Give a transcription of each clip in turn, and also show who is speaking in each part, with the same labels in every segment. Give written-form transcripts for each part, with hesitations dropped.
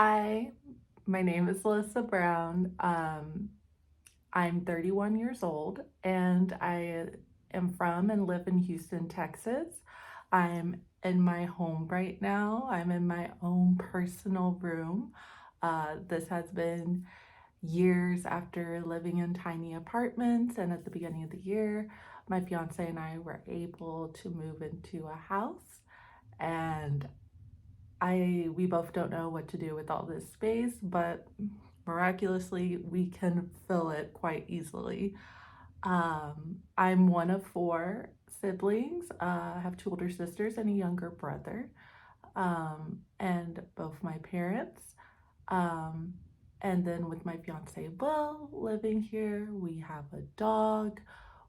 Speaker 1: Hi, my name is Alyssa Brown. I'm 31 years old and I am from and live in Houston, Texas. I'm in my home right now. I'm in my own personal room. This has been years after living in tiny apartments, and at the beginning of the year, my fiance and I were able to move into a house. And we both don't know what to do with all this space, but miraculously we can fill it quite easily. I'm one of four siblings. I have two older sisters and a younger brother, and both my parents. Um, and then with my fiance Will living here, we have a dog,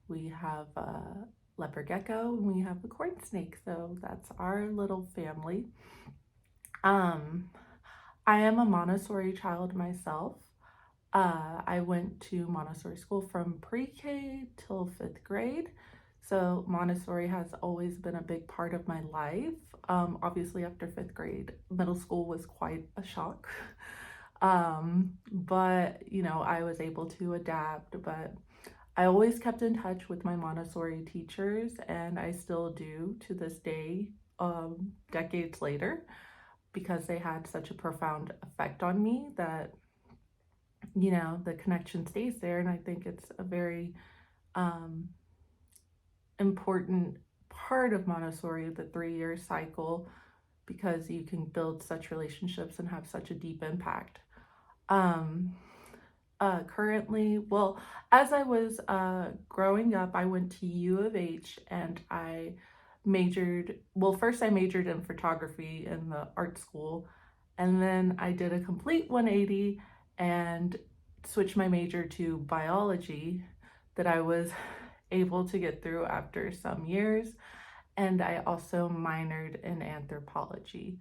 Speaker 1: we have a leopard gecko, and we have a corn snake. So that's our little family. Um, I am a Montessori child myself. I went to Montessori school from pre-K till fifth grade. So Montessori has always been a big part of my life. Obviously after fifth grade, middle school was quite a shock. But I was able to adapt, but I always kept in touch with my Montessori teachers, and I still do to this day, decades later, because they had such a profound effect on me that the connection stays there. And I think it's a very um, important part of Montessori, the 3-year cycle, because you can build such relationships and have such a deep impact. Um, Currently, well, as I was growing up, I went to U of H and I first I majored in photography in the art school, and then I did a complete 180 and switched my major to biology that I was able to get through after some years. And I also minored in anthropology.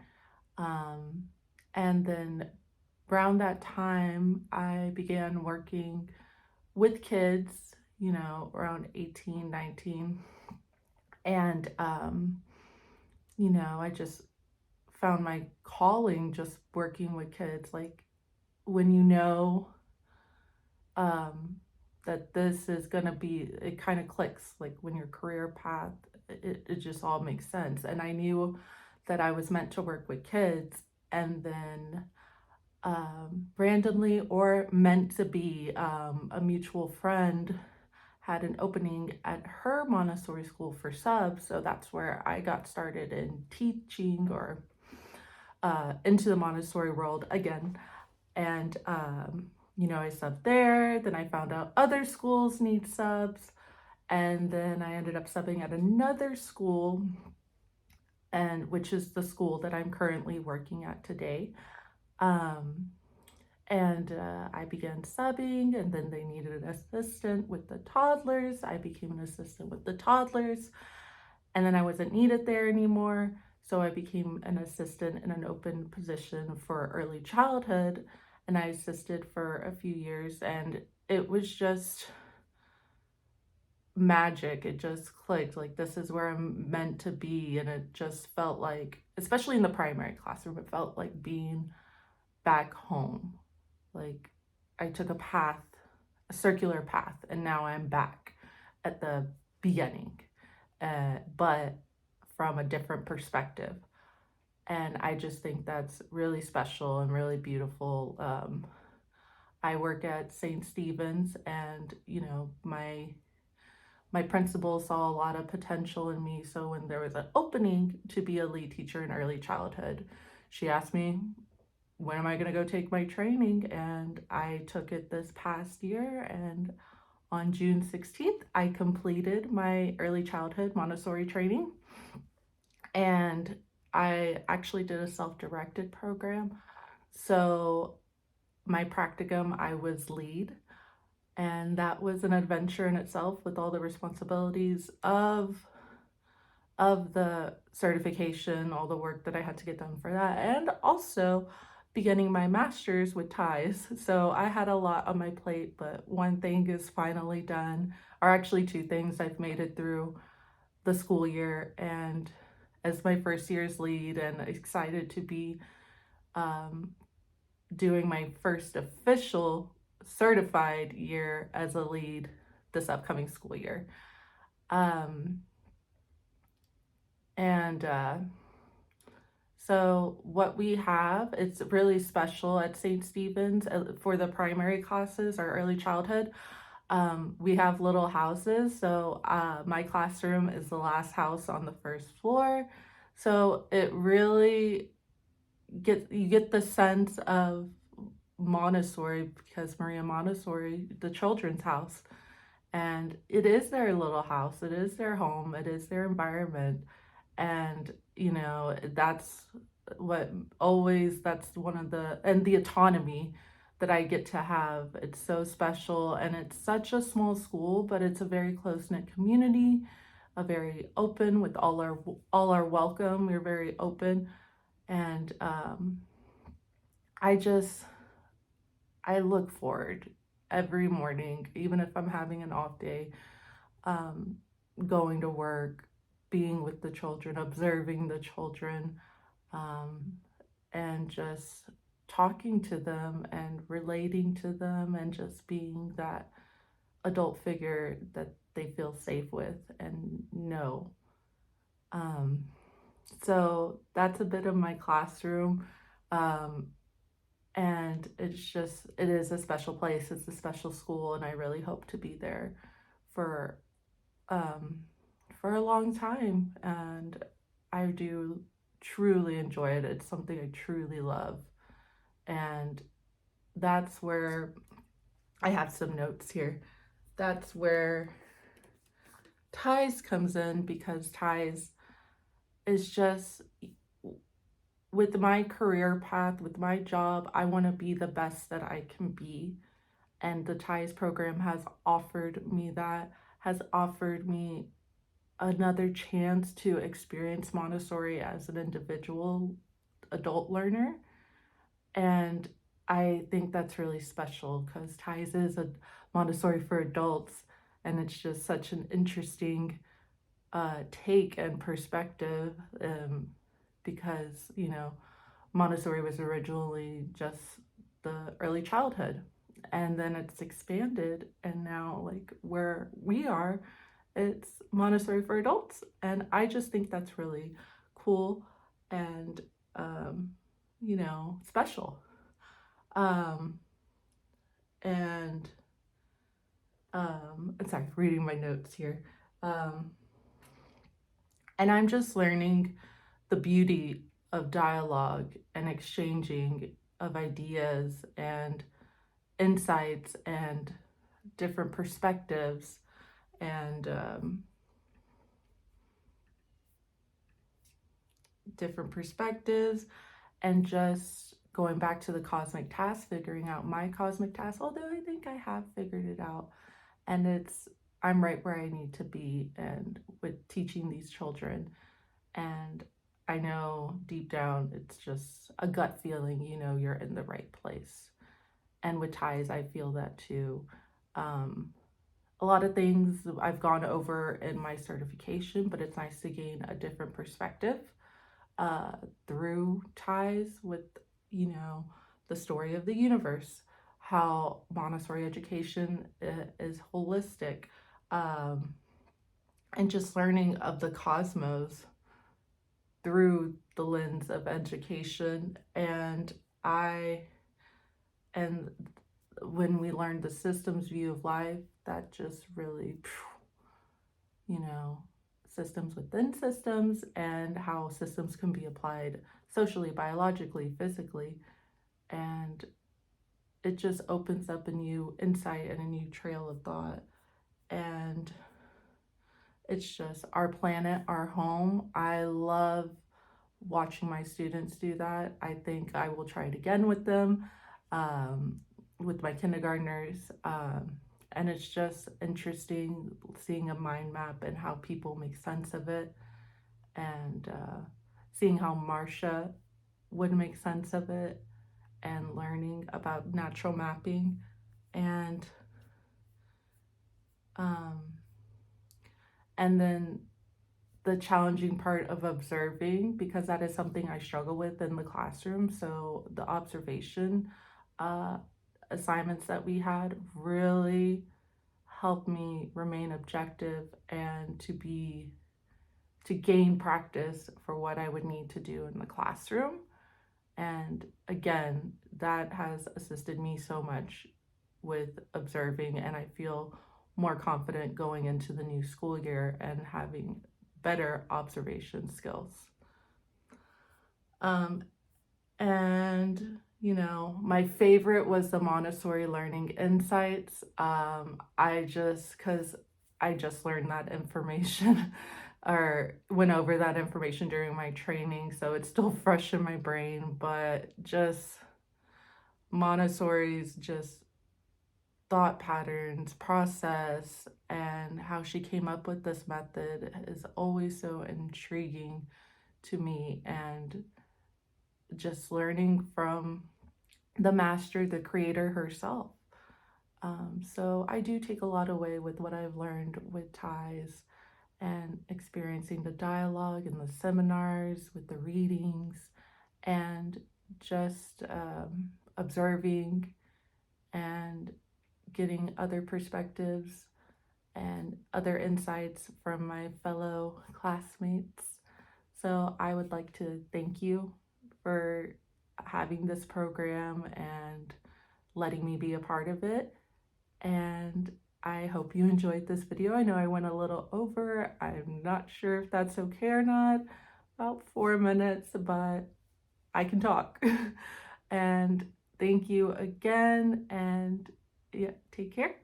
Speaker 1: Um, and then around that time, I began working with kids, around 18, 19. And, I just found my calling just working with kids. Like when um, that this is going to be, it kind of clicks, like when your career path, it just all makes sense. And I knew that I was meant to work with kids, and then randomly or meant to be, a mutual friend had an opening at her Montessori school for subs. So that's where I got started in teaching, or into the Montessori world again. And, I subbed there. Then I found out other schools need subs. And then I ended up subbing at another school, and which is the school that I'm currently working at today. Um, and I began subbing, and then they needed an assistant with the toddlers. I became an assistant with the toddlers, and then I wasn't needed there anymore. So I became an assistant in an open position for early childhood, and I assisted for a few years, and it was just magic. It just clicked. Like, this is where I'm meant to be. And it just felt like, especially in the primary classroom, it felt like being back home. Like I took a circular path, and now I'm back at the beginning, but from a different perspective. And I just think that's really special and really beautiful. I work at St. Stephen's, and my principal saw a lot of potential in me. So when there was an opening to be a lead teacher in early childhood, she asked me, when am I going to go take my training? And I took it this past year. And on June 16th, I completed my early childhood Montessori training. And I actually did a self-directed program. So my practicum, I was lead. And that was an adventure in itself, with all the responsibilities of the certification, all the work that I had to get done for that, and also beginning my master's with ties. So I had a lot on my plate, but one thing is finally done, or actually two things. I've made it through the school year, and as my first year's lead, and excited to be um, doing my first official certified year as a lead this upcoming school year. Um, and So what we have, it's really special at St. Stephen's for the primary classes, our early childhood. We have little houses. So my classroom is the last house on the first floor. So it really you get the sense of Montessori because Maria Montessori, the children's house, and it is their little house, it is their home, it is their environment. And that's what always that's one of the and the autonomy that I get to have. It's so special, and it's such a small school, but it's a very close-knit community, a very open with all our welcome. We're very open, and I just I look forward every morning, even if I'm having an off day, um, going to work, being with the children, observing the children, um, and just talking to them and relating to them and just being that adult figure that they feel safe with and know. Um, so that's a bit of my classroom. Um, and it is a special place, it's a special school, and I really hope to be there for um, for a long time. And I do truly enjoy it. It's something I truly love. And that's where I have some notes here. That's where ties comes in, because ties is just with my career path, with my job, I want to be the best that I can be. And the ties program has offered me that, has offered me another chance to experience Montessori as an individual adult learner. And I think that's really special because TIES is a Montessori for adults, and it's just such an interesting take and perspective, because Montessori was originally just the early childhood, and then it's expanded, and now like where we are, it's Montessori for adults. And I just think that's really cool and special. um and I'm sorry, reading my notes here. um and I'm just learning the beauty of dialogue and exchanging of ideas and insights and different perspectives, and different perspectives and just going back to the cosmic task, figuring out my cosmic task, although I think I have figured it out. And I'm right where I need to be, and with teaching these children. And I know deep down it's just a gut feeling, you're in the right place. And with ties, I feel that too. Um, a lot of things I've gone over in my certification, but it's nice to gain a different perspective uh, through ties with, the story of the universe, how Montessori education is holistic, um, and just learning of the cosmos through the lens of education. I, and when we learned the systems view of life, that just really, you know, systems within systems, and how systems can be applied socially, biologically, physically. And it just opens up a new insight and a new trail of thought. And it's just our planet, our home. I love watching my students do that. I think I will try it again with them, with my kindergartners. And it's just interesting seeing a mind map and how people make sense of it, and seeing how Marcia would make sense of it, and learning about natural mapping. And um, and then the challenging part of observing, because that is something I struggle with in the classroom. So the observation uh, assignments that we had really helped me remain objective and to gain practice for what I would need to do in the classroom. And again, that has assisted me so much with observing, and I feel more confident going into the new school year and having better observation skills. Um, and my favorite was the Montessori Learning Insights. Because I just learned that information or went over that information during my training, so it's still fresh in my brain, but just Montessori's just thought patterns, process, and how she came up with this method is always so intriguing to me. And just learning from the master, the creator herself. So I do take a lot away with what I've learned with ties and experiencing the dialogue and the seminars with the readings and just observing and getting other perspectives and other insights from my fellow classmates. So I would like to thank you for having this program and letting me be a part of it. And I hope you enjoyed this video. I know I went a little over. I'm not sure if that's okay or not. About 4 minutes, but I can talk. And thank you again, and yeah, take care.